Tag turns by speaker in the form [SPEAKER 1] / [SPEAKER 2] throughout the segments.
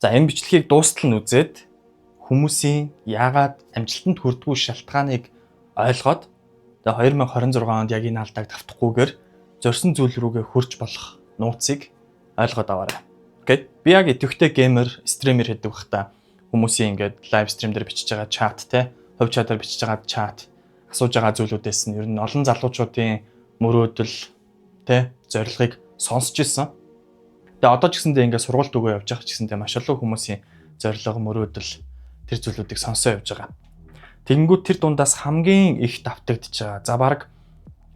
[SPEAKER 1] За энэ бичлэгийг дуустал нь үзээд хүмүүсийн яагаад амжилтанд хүрдэггүй шалтгааныг ойлгоод 2026 онд яг энэ алдааг давтахгүйгээр зорьсон зүйл рүүгээ хурж болох нууцыг ойлгоод аваарай. Окей. Би яг идэвхтэй геймер, стример гэдэг бахта хүмүүсийн ингээд лайв стрим дээр бичиж байгаа чат те, хувь чадаар бичиж байгаа чат, асууж байгаа зүйлүүдээс нь ер нь олон залуучуудын мөрөөдөл те, зорилгыг сонсч ирсэн. Тэгээ одоо ч гэсэндээ ингээд сургуульд өгөө явж байгаа ч гэсэндээ маш олон хүмүүсийн зорилго, мөрөөдөл тэр зүйлүүдийг сонсоо явж байгаа. Тэгэнгүүт тэр дундаас хамгийн их давтагдж байгаа. За бараг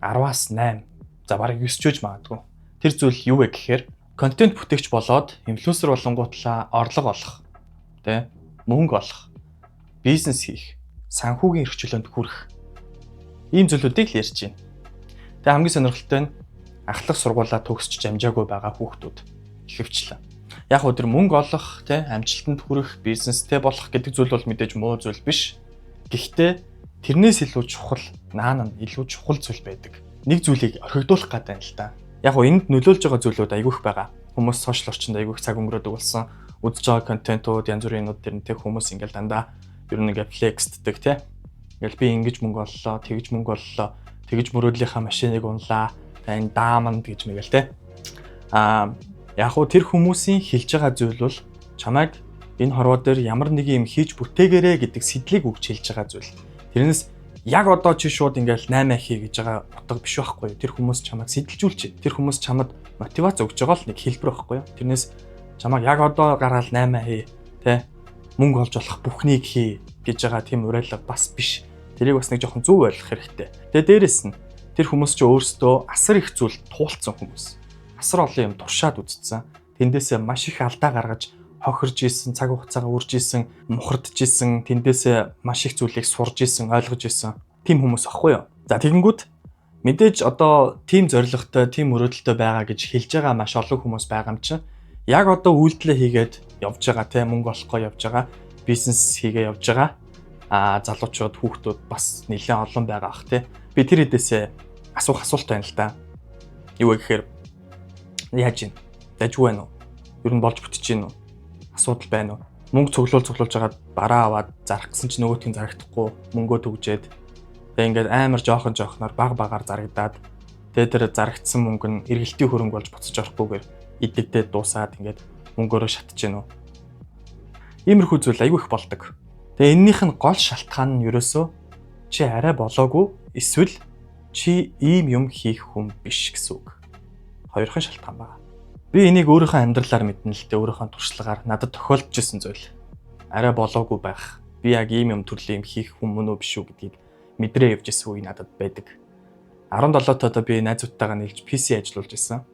[SPEAKER 1] 10-аас 8. За бараг 9 ч үж магадгүй. Тэр зүйл юу вэ гэхээр контент бүтээгч болоод инфлюенсер болонгуутлаа орлого олох, тэ мөнгө олох, бизнес хийх, санхүүгийн эрхчлөөнд хүрэх. Ийм зүйлүүдийг л ярьж байна. Тэгээ хамгийн сонирхолтой нь ахлах сургуулаа төгсч амжаагүй байгаа хүүхдүүд ихэвчлэн. Яг өдөр мөнгө олох, тэ амжилтанд хүрэх, бизнестэй болох гэдэг зүйл бол мэдээж муу зүйл биш. Гэхдээ тэрнээс илүү чухал, наан нь илүү чухал зүйл байдаг. Нэг зүйлийг орхигдуулах гэдэг юм л да. Яг гоо энд нөлөөлж байгаа зүйлүүд айгүйх байгаа. Хүмүүс сошиал орчинд айгүйх цаг өнгөрөөдөг болсон. Үзэж байгаа контентууд, янз бүрийн юмуд дэрнтэй хүмүүс ингээл дандаа ер нь ингээд флексддэг те. Ингээл би ингэж мөнгө оллоо, тэгж мөнгө оллоо, тэгж мөрөөдлийнхаа машиныг унлаа. Энэ дааманд гэж мэгэл те. Яг гоо тэр хүмүүсийн хэлж байгаа зүйл бол чамайг энэ хорвоо дээр ямар нэг юм хийж бүтээгээрэй гэдэг сэдлийг өгч хэлж байгаа зүйл. Тэрнээс яг одоо чи шууд ингээл 8 хий гэж байгаа утга биш байхгүй юу? Тэр хүмүүс чамайг сэдэлжүүлж, тэр хүмүүс чамд мотивац өгж байгаа л нэг хэлбэр байхгүй юу? Тэрнээс чамайг яг одоо гаргаал 8 хий, тэ мөнгө олж болох бүхнийг хий гэж байгаа тийм уриалга бас биш. Тэрийг бас нэг жоохон зөв ойлгох хэрэгтэй. Тэгээ дээрэс нь тэр хүмүүс чи өөрсдөө асар их зүйл туулцсан хүмүүс. Асар олон юм туршаад үзсэн. Тэндээсээ маш их алдаа гаргаж хохирж исэн, цаг хугацаагаа үрж исэн, мухардж исэн, тэндээсээ маш их зүйлийг сурж исэн, ойлгож исэн тийм хүмүүс ахгүй юу. За тэгэнгүүт мэдээж одоо тийм зорилготой, тийм мөрөөдөлтэй байгаа гэж хэлж байгаа маш олон хүмүүс байгаа юм чинь. Яг одоо үйлдэлээ хийгээд явж байгаа те мөнгө олохгоо явж байгаа, бизнес хийгээ явж байгаа залуучууд, хүүхдүүд бас нэлээд олон байгаа ах те. Би тэр хэдээсээ асуух асуулт байна л да. Юу гэхээр яаж ийн? Дажгүй байна уу? Ер нь болж бүтэж гин үү? Асуудал байна уу? Мөнгө цуглуулж байгаа бараа аваад зарах гэсэн чинь нөгөөтгийн зарагдахгүй мөнгөө төгжээд тэгээ ингээд амар жоохноор багаар зарагдаад тэгээ тэр зарагдсан мөнгө нь эргэлтийн хөрөнгө болж буцаж орохгүйгээр идэгдээд дуусаад ингээд мөнгөөрөө шатж гин үү? Иймэрхүү зүйл айгүй их болдог. Тэгээ энэнийх нь гол шалтгаан нь ерөөсөө чи арай болоогүй эсвэл чи ийм юм хийх хүн биш гэсэн үг. Хоёрхан шалтгаан байна. Би энийг өөрийнхөө амьдралаар мэднэ л дээ, өөрийнхөө туршлагаар надад тохиолдож ирсэн зүйл. Арай болоогүй байх. Би яг ийм юм төрлийн юм хийх хүн мөн үү биш үү гэдгийг мэдрээ явж ирсэн үе надад байдаг. 17 тоо би найзуудтайгаа нийлж PC ажиллуулж ирсэн.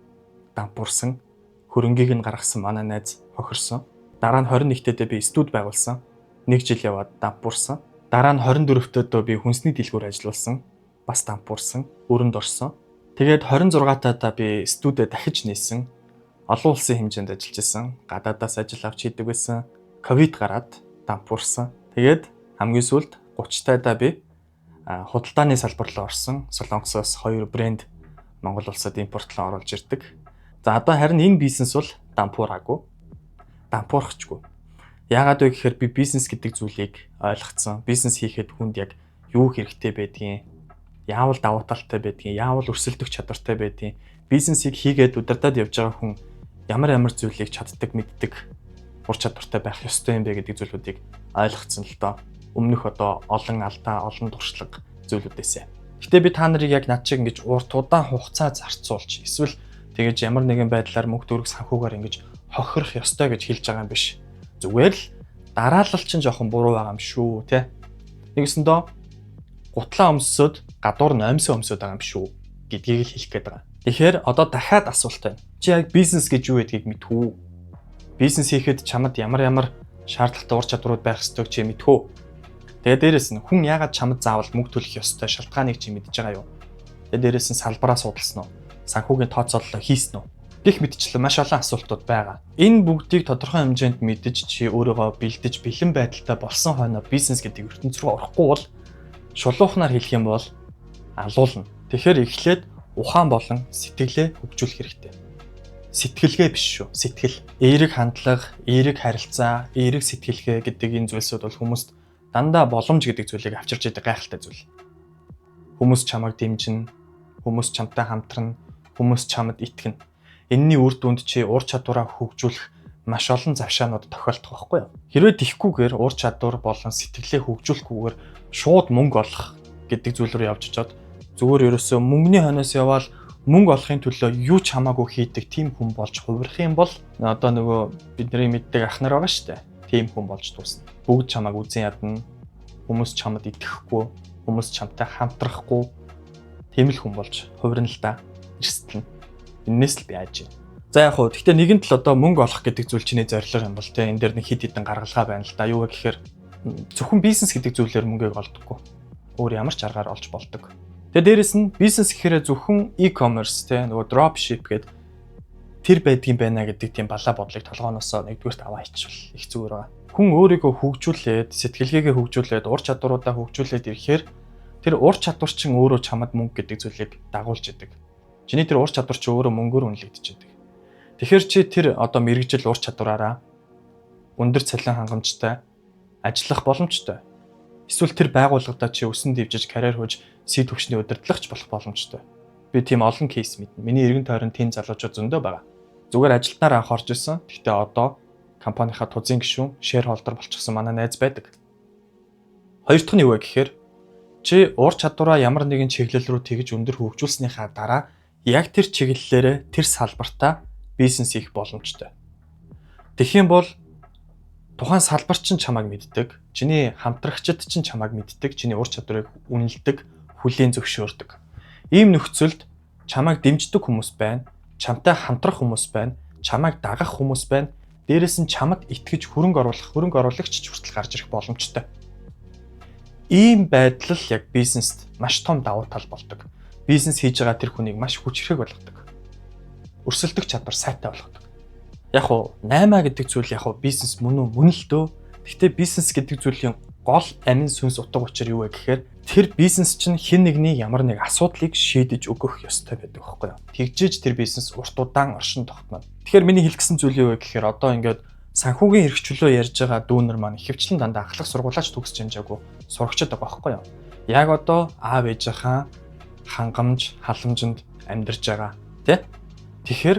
[SPEAKER 1] Дампуурсан, хөрөнгийг нь гаргасан манай найз хохирсон. Дараа нь 21-т би студ байгуулсан. 1 жил яваад дампуурсан. Дараа нь 24-т би хүнсний дэлгүүр ажиллуулсан. Бас дампуурсан, өрөнд орсон. Тэгээд 26-таа би студид дахиж нээсэн. Олон улсын хэмжээнд ажиллаж исэн. Гадаадаас ажил авч хийдэг байсан. Ковид гараад дампуурсан. Тэгээд хамгийн сүүлд 30-таа би худалдааны салбар руу орсон. Солонгосоос 2 брэнд Монгол улсад импортлон оруулж ирдэг. За одоо харин энэ бизнес бол дампуураагүй. Дампуурхачгүй. Яагаад вэ гэхээр би бизнес гэдэг зүйлийг ойлгоцсон. Бизнес хийхэд хүнд яг юу хэрэгтэй байдгийг, яавал давуу талтай байдгийг, яавал өрсөлдөх чадвартай байдгийг, бизнесийг хийгээд удирдаад явж байгаа хүн ямар зүйлийг чаддаг, мэддэг, ур чадвартай байх ёстой юм бэ гэдэг зүйлүүдийг ойлгоцсон л доо. Өмнөх одоо олон алдаа, олон туршлага зүйлүүдээсээ. Гэтэ би та нарыг яг над шиг ингэж урт удаан хугацаа зарцуулж, эсвэл тэгэж ямар нэгэн байдлаар мөнгө төгрөг санхүүгээр ингэж хохирох ёстой гэж хэлж байгаа юм биш. Зүгээр л дараалал чинь жоохон буруу байгаа юм шүү, тэ. Нэгсэндөө гутлаа өмсөд гадуур ноомсоо өмсөд байгаа юм шүү гэдгийг л хэлэх гээд байгаа. Тэгэхээр одоо дахиад асуулт байна. Чи яг бизнес гэж юу гэдгийг мэдв үү? Бизнес хийхэд чамд ямар шаардлагатай ур чадварууд байх ёстойг чи мэдв үү? Тэгээ дээрэс нь хүн яагаад чамд заавал мөнгө төлөх ёстой шалтгааныг чи мэдж байгаа юу? Тэгээ дээрэс нь салбараа судалсан уу? Санхүүгийн тооцооллоо хийсэн үү? Гэх мэтчлэн маш олон асуултууд байгаа. Энэ бүгдийг тодорхой хэмжээнд мэдэж чи өөрийгөө бэлдэж бэлэн байдалтай болсон хойно бизнес гэдэг ертөнц рүү орохгүй бол шулуухнаар хэлэх юм бол алуулна. Тэгэхээр эхлээд ухаан болон сэтгэлээ хөгжүүлэх хэрэгтэй. Сэтгэлгээ биш шүү. Сэтгэл. Эерэг хандлага, эерэг харилцаа, эерэг сэтгэлгээ гэдэг энэ зүйлсүүд бол хүмүүст дандаа боломж гэдэг зүйлийг авчирч идэг гайхалтай зүйл. Хүмүүс чамайг дэмжинэ, хүмүүс чамтай хамтрана, хүмүүс чамд итгэнэ. Энийний үр дүнд чи ур чадвараа хөгжүүлэх маш олон завшаанууд тохиолдох байхгүй юу? Хэрвээ тийхгүйгээр ур чадвар болон сэтгэлээ хөгжүүлэхгүйгээр шууд мөнгө олох гэдэг зүйл рүү явж очоод зүгээр ерөөсөө мөнгөний хойноос яваал мөнгө олохын төлөө юу ч хамаагүй хийдэг тийм хүн болж хувирах юм бол одоо нөгөө бидний мэддэг ах нар байгаа шүү дээ. Тийм хүн болж дуусна. Бүгд чамайг үзэн ядна. Хүмүүс чамд итгэхгүй, хүмүүс чамтай хамтрахгүй тийм л хүн болж хувирна л да. Эрсдэлнэ. Энээс л би айж байна. За яг хуу гэхдээ нэгэн тал одоо мөнгө олох гэдэг зүйл чиний зорилго юм бол те энэ дээр нэг хид хідэн гаргалгаа байна л да. Юу вэ гэхээр зөвхөн бизнес гэдэг зүйлээр мөнгөийг олдоггүй. Өөр ямар ч аргаар олж болдог. Тэгээ дээрэс нь бизнес гэхээр зөвхөн e-commerce те нөгөө dropship гэдэг тэр байдгийн байна гэдэг тийм балаа бодлыг толгооноосоо нэгдүгээрт аваа ичвэл их зүгээр байгаа. Хүн өөрийгөө хөгжүүлээд, сэтгэлгээгээ хөгжүүлээд, ур чадваруудаа хөгжүүлээд ирэхээр тэр ур чадвар чинь өөрөө чамд мөнгө гэдэг зүйлийг дагуулж идэг. Чиний тэр ур чадвар чинь өөрөө мөнгөөр үнэлэгдэж идэг. Тэгэхээр чи тэр одоо мэрэгжил ур чадвараараа өндөр цалин хангамжтай ажиллах боломжтой. Эсвэл тэр байгууллагада чи өсөн дэвжиж карьер хөөж сид төвчний удирдлагч болох боломжтой. Би тийм олон кейс мэднэ. Миний эргэн тойронд тийм залуучууд зөндөө байгаа. Зүгээр ажилтнаар анх орж ирсэн. Гэхдээ одоо компанийнхаа тузын гишүүн, шеэрхолдер болчихсон манай найз байдаг. Хоёр дахь нь юу вэ гэхээр чи ур чадвараа ямар нэгэн чиглэл рүү тэгж өндөр хөгжүүлснийхаа дараа яг тэр чиглэлээрээ тэр салбартаа бизнес хийх боломжтой. Тэгэх юм бол тухайн салбар чинь чамайг мэддэг, чиний хамтрагчид чинь чамайг мэддэг, чиний ур чадварыг үнэлдэг, хүлээн зөвшөөрдөг. Ийм нөхцөлд чамайг дэмждэг хүмүүс байна, чамтай хамтрах хүмүүс байна, чамайг дагах хүмүүс байна. Дээрээс нь чамд итгэж хөрөнгө оруулагч ч хүртэл гарч ирэх боломжтой. Ийм байдал л яг бизнест маш том давуу тал болдог. Бизнес хийж байгаа тэр хүнийг маш хүчрхэг болгодог. Өрсөлдөх чадвар сайтай болгодог. Яг уу 8 гэдэг зүйл яг уу бизнес мөн л дөө. Гэхдээ бизнес гэдэг зүйлийн гол амин сүнс утга учир юу вэ гэхээр тэр бизнес чинь хэн нэгний ямар нэг асуудлыг шийдэж өгөх ёстой байдаг байхгүй юу? Тэгжээж тэр бизнес урт удаан оршин тогтно. Тэгэхээр миний хэлэх гэсэн зүйл юу вэ гэхээр одоо ингээд санхүүгийн эрх чөлөө ярьж байгаа дүүнер маань ихэвчлэн дандаа ахлах сургуулаач төгсч хамжаагүй сурагчид байгаа байхгүй юу? Яг одоо аав ээжийнхаа хангамж, халамжинд амьдарч байгаа тий? Тэгэхээр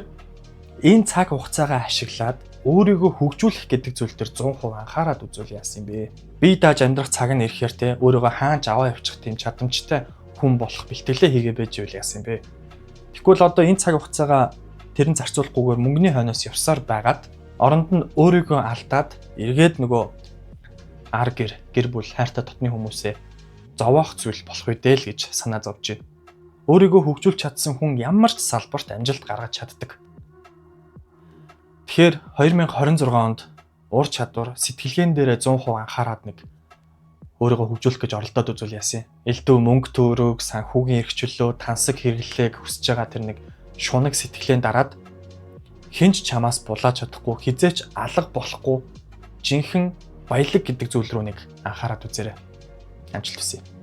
[SPEAKER 1] энэ цаг хугацаагаа ашиглаад өөрийгөө хөгжүүлэх гэдэг зүйл дээр 100% анхаарал үзүүл яасан юм бэ? Бие дааж амьдрах цаг нь ирэхээр те өөрийгөө хаанч аваа явуучих тийм чадамжтай хүн болох бэлтгэлээ хийгээ байж үйл яасан юм бэ? Тэгвэл одоо энэ цаг хугацаагаа тэрэн зарцуулахгүйгээр мөнгөний хойноос явсаар байгаад оронд нь өөрийгөө алдаад эргээд нөгөө гэр бүл хайртай дотны хүмүүсээ зовоох зүйл болох үедээ л гэж санаа зовж байна. Өөрийгөө хөгжүүлж чадсан хүн ямар ч салбарт амжилт гаргаж чаддаг. Тэгэхээр 2026 онд ур чадвар, сэтгэлгээн дээрээ 100% анхаарад нэг өөрийгөө хөгжүүлэх гэж оролдоод үзүүл яасан. Элдв мөнгө төөрөг, санхүүгийн эрх чөлөө, тансаг хэрэглээг хүсэж байгаа тэр нэг шунаг сэтгэлээн дараад хинч чамаас булааж чадахгүй, хизээч алга болохгүй жинхэнэ баялаг гэдэг зүйл рүү нэг анхаарад үзээрэй. Амжилт хүсье.